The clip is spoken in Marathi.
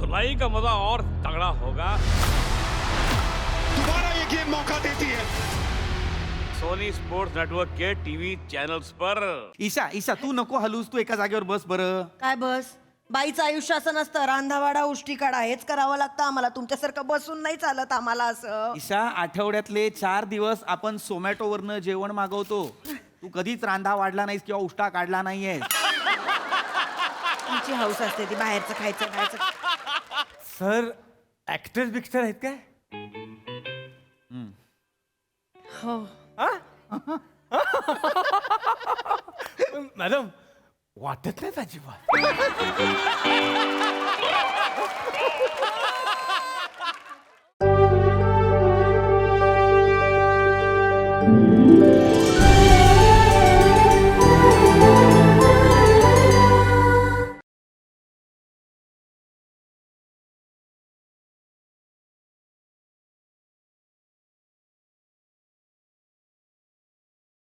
धुलाई का मजा और तगड़ा होगा। दोबारा ये गेम मौका देती है। सोनी स्पोर्ट्स नेटवर्क के टीव्ही चॅनल्स पर। ईशा ईशा तू नको हलूस, तू एका जागेवर बस बरं. काय बस बाईचं आयुष्य असं नसतं. रांधावाडा उष्टी काढा हेच करावं लागतं आम्हाला. तुमच्यासारखं बसून नाही चालत आम्हाला असं. ईशा आठवड्यातले 4 दिवस आपण झोमॅटोवरनं जेवण मागवतो. तू कधीच रांधा वाढला नाहीस किंवा उष्टा काढला नाहीये. तुमची हौस असते ती बाहेरचं खायचं खायचं. सर ऍक्टर बिक्टर आहेत काय? हो मॅडम वाटत नाहीत अजिबात.